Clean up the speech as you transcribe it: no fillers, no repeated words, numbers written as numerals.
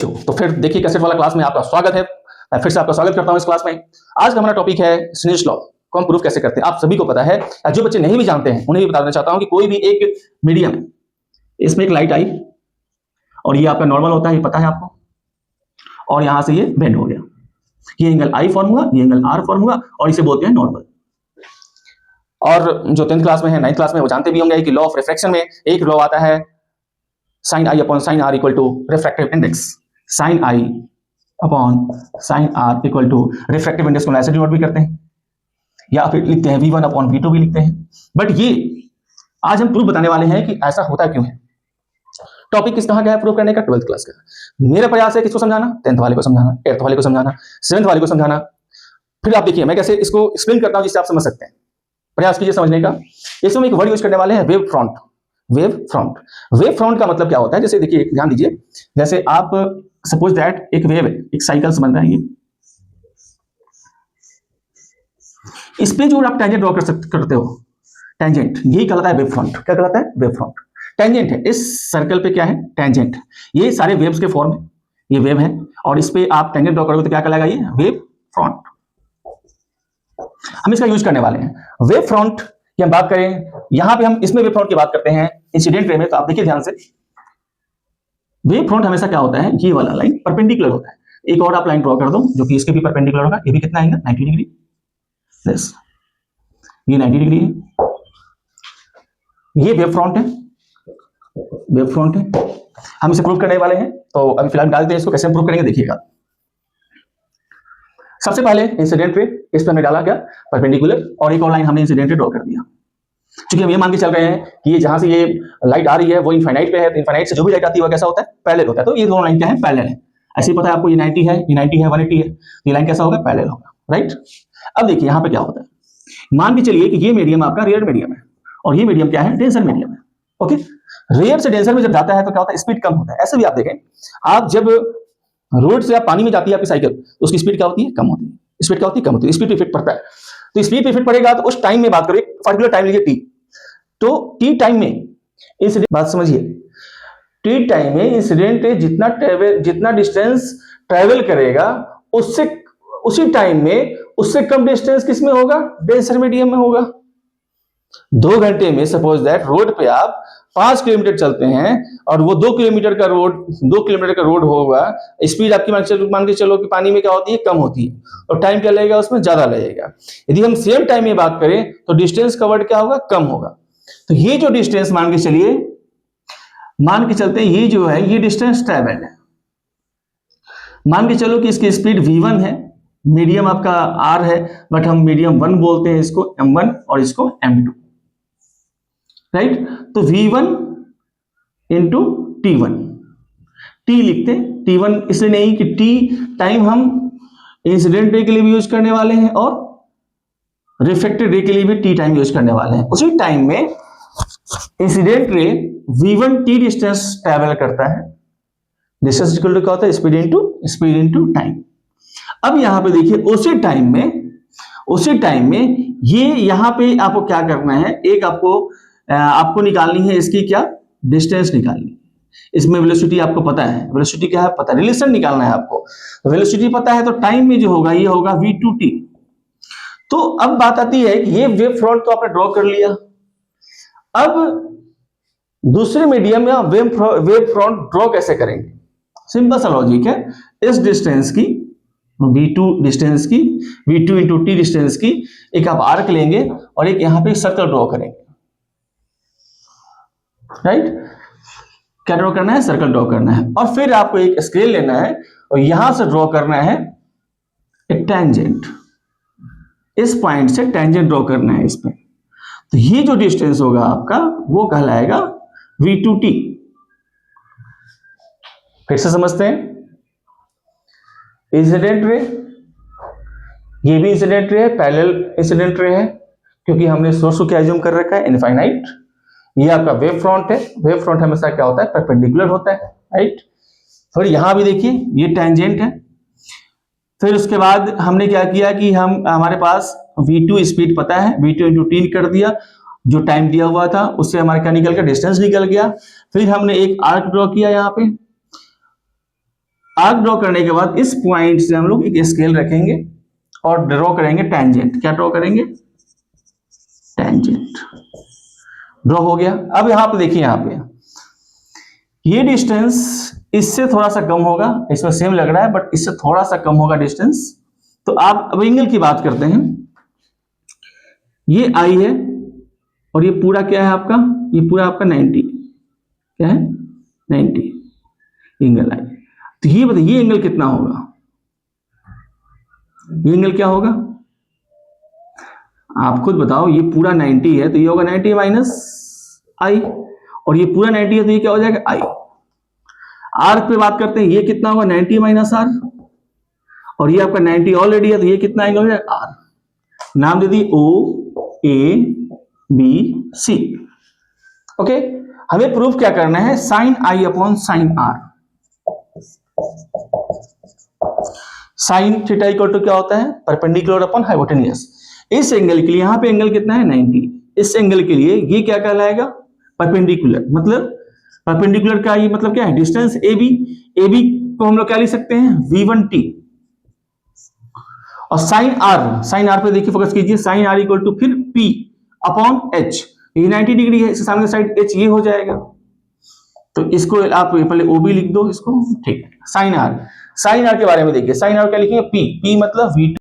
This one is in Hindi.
तो फिर देखिए कैसेट वाला क्लास में आपका स्वागत है। मैं फिर से आपका स्वागत करता हूं इस क्लास में। आज का हमारा टॉपिक है स्नेल्स लॉ को हम प्रूफ कैसे करते हैं। आप सभी को पता है, जो बच्चे नहीं भी जानते हैं उन्हें भी बता देना चाहता हूं कि कोई भी एक मीडियम, इसमें एक लाइट आई और ये आपका नॉर्मल होता है, ये पता है आपको, और यहां से ये बेंड हो गया, ये एंगल आई फॉर्म हुआ, ये एंगल आर फॉर्म हुआ और इसे बोलते हैं नॉर्मल। और जो 10th क्लास में है, 9th क्लास में, वो जानते भी होंगे कि लॉ ऑफ रिफ्रैक्शन में एक लॉ आता है sin I upon sin R equal to refractive index. sin I upon sin R equal to refractive index को ऐसे डिनोट भी करते हैं या फिर लिखते हैं V1 अपॉन V2 भी लिखते हैं। बट ये आज हम प्रूफ बताने वाले हैं कि ऐसा होता क्यों है। टॉपिक किस कहां गया है प्रूफ करने का? 12th क्लास का। मेरा प्रयास है किसको समझाना? 10th वाले को समझाना, 8th वाले को समझाना, 7th वाले को समझाना। फिर आप देखिए मैं कैसे इसको एक्सप्लेन करता हूं जिससे आप समझ सकते हैं। प्रयास कीजिए समझने का। इसमें एक वर्ड यूज करने वाले हैं, wave front. Wave front, wave front का मतलब क्या होता है? जैसे देखिए, ध्यान दीजिए, जैसे आप सपोज दैट एक वेव है, एक साइकिल से बन रहा है, ये इस पे जो आप टेंजेंट ड्रॉ करते हो, टेंजेंट, यही कहलाता है वेव फ्रंट। क्या कहलाता है? Wave front. टेंजेंट है, इस सर्कल पे क्या है? टेंजेंट। ये सारे वेव्स के फॉर्म है, ये वेव है और इस पे आप टेंजेंट ड्रॉ करोगे तो क्या कहलाएगा? ये वेव फ्रंट। हम इसका यूज करने वाले हैं। वेव फ्रंट की हम बात करें, यहां पे हम इसमें वेव फ्रंट की बात करते हैं इंसिडेंट रे में, तो आप देखिए ध्यान से, वेव फ्रंट हमेशा क्या होता है? ये वाला लाइन परपेंडिकुलर होता है। एक और आप लाइन ड्रॉ कर दो जो कि इसके भी परपेंडिकुलर होगा। ये भी कितना आएगा? 90 डिग्री। यस, ये 90 डिग्री है। ये वेव फ्रंट है, वेव फ्रंट है। हम इसे प्रूव करने वाले हैं, तो अभी फिलहाल डालते हैं इसको। कैसे प्रूव करेंगे देखिएगा। सबसे पहले इंसिडेंट रे, इस पर हमने डाला क्या? परपेंडिकुलर, और एक और लाइन हमने इंसिडेंट रे ड्रॉ कर दिया। क्योंकि हम ये मान के चल रहे हैं कि ये जहां से ये लाइट आ रही है वो इनफाइनाइट पे है, तो इनफाइनाइट से जो भी लाइट आती है वो कैसा होता है? पैरेलल होता है। तो ये दोनों लाइन क्या है? पैरेलल है। ऐसे ही पता है आपको, ये 90 है, ये 90 है, 180 है, तो ये लाइन कैसा होगा? पैरेलल होगा, राइट। अब देखिए यहां पे क्या होता है, मान के चलिए कि ये मीडियम आपका रेयर मीडियम है और ये मीडियम क्या है? डेंसर मीडियम है। ओके, रेयर से डेंसर में जब जाता है तो क्या होता है? स्पीड कम होता है। ऐसे भी आप देखें, आप जब रोड से आप पानी में जाती है आपकी साइकिल, तो उसकी स्पीड क्या होती है? कम होती है। स्पीड क्या होती है? कम होती है। स्पीड पे इफेक्ट पड़ता है। तो स्पीड पे इफेक्ट पड़ेगा तो उस टाइम में बात करें, पर्टिकुलर टाइम लीजिए टी, तो टी टाइम में इंसिडेंट, बात समझिए, टी टाइम में इंसिडेंट जितना डिस्टेंस ट्रेवल करेगा उससे, उसी टाइम में उससे कम डिस्टेंस किस में होगा? डेंसर मीडियम में होगा। 2 घंटे में सपोज दैट रोड पे आप 5 किलोमीटर चलते हैं और वो 2 किलोमीटर का रोड होगा, स्पीड आपकी मान के चलो कि पानी में क्या होती है? कम होती है, और टाइम क्या लगेगा? उसमें ज्यादा लगेगा। यदि हम सेम टाइम में बात करें तो डिस्टेंस कवर्ड क्या होगा? कम होगा। तो ये जो डिस्टेंस मान के चलिए, मान के चलते हैं ये जो है, ये डिस्टेंस ट्रेवल्ड है। मान के चलो कि इसकी स्पीड v1 है, मीडियम आपका r है, बट हम मीडियम 1 बोलते हैं इसको, m1 और इसको m2, राइट। तो v1 इंटू t1, t लिखते हैं, t1 इसलिए नहीं कि t टाइम हम इंसिडेंट रे के लिए भी यूज करने वाले हैं और रिफ्लेक्टेड रे के लिए भी t टाइम यूज करने वाले हैं। उसी टाइम में incident ray v1 t distance travel करता है। डिस्टेंस इक्वल टू क्या होता है? Speed into time. अब यहां पे देखिए, उसी टाइम में ये यहां पे आपको क्या करना है? एक आपको निकालनी है इसकी क्या? डिस्टेंस निकालनी है। इसमें वेलोसिटी आपको पता है, वेलोसिटी क्या है? पता है, रिलेशन निकालना है आपको। वेलोसिटी पता है तो टाइम में जो होगा ये होगा v2t। तो अब बात आती है कि ये वेव फ्रंट तो आपने ड्रॉ कर लिया, अब दूसरे मीडियम में वेव फ्रंट ड्रॉ कैसे करेंगे? सिंपल सा लॉजिक है। इस डिस्टेंस की, v2 डिस्टेंस की, v2 इंटू टी डिस्टेंस की एक आप आर्क लेंगे और एक यहां पे सर्कल ड्रॉ करेंगे, राइट। क्या ड्रॉ करना है? सर्कल ड्रॉ करना है। और फिर आपको एक स्केल लेना है और यहां से ड्रॉ करना है एक टेंजेंट, इस पॉइंट से टेंजेंट ड्रॉ करना है इस पे। तो ये जो डिस्टेंस होगा आपका वो कहलाएगा v2t। फिर से समझते हैं, इंसिडेंट रे, ये भी इंसिडेंट रे है, पैरेलल इंसिडेंट रे है, क्योंकि हमने सोर्स को क्या एज्यूम कर रखा है? इनफाइनाइट। ये आपका वेव फ्रंट है। वेव फ्रंट हमेशा क्या होता है? परपेंडिकुलर होता है, राइट। फिर यहां भी देखिए ये टेंजेंट है। फिर उसके बाद हमने क्या किया कि हमारे पास v2 स्पीड पता है, v2 इंटू टी कर दिया, जो टाइम दिया हुआ था उससे हमारा क्या निकल गया? डिस्टेंस निकल गया। फिर हमने एक आर्क ड्रॉ किया यहाँ पे, आर्क ड्रॉ करने के बाद इस पॉइंट से हम लोग एक स्केल रखेंगे और ड्रॉ करेंगे टेंजेंट। क्या ड्रॉ करेंगे? टेंजेंट। ड्रॉ हो गया। अब यहां पे देखिए, यहां पे ये डिस्टेंस इससे थोड़ा सा कम होगा, इसमें सेम लग रहा है बट इससे थोड़ा सा कम होगा डिस्टेंस। तो आप अब एंगल की बात करते हैं। ये आई है और ये पूरा क्या है आपका? ये पूरा आपका 90। क्या है? 90 एंगल आई। तो ये बताइए ये एंगल कितना होगा? ये एंगल क्या होगा? आप खुद बताओ। ये पूरा 90 है तो ये होगा 90 माइनस आई, और ये पूरा 90 है तो ये क्या हो जाएगा? आई। आर पे बात करते हैं, ये कितना होगा? 90 माइनस आर, और ये आपका 90 ऑलरेडी है तो ये कितना एंगल हो जाएगा? आर। नाम दे दी O A B C. Okay, हमें प्रूफ क्या करना है? Sine I upon sine R. Sine theta equal to क्या होता है? Perpendicular upon hypotenuse. इस एंगल के लिए यहां पे एंगल कितना है? 90। इस एंगल के लिए ये क्या कहलाएगा? परपेंडिकुलर। मतलब परपेंडिकुलर का ये मतलब क्या है? Distance A B. A B को हम लोग क्या लिख सकते हैं? V1t। और साइन आर पे देखिए, फोकस कीजिए। साइन आर इक्वल टू फिर P अपॉन H। ये 90 डिग्री है, इसके सामने साइड H ये हो जाएगा। तो इसको आप पहले OB लिख दो इसको। ठीक है। साइन आर के बारे में देखिए। साइन आर क्या लिखेंगे? P मतलब V2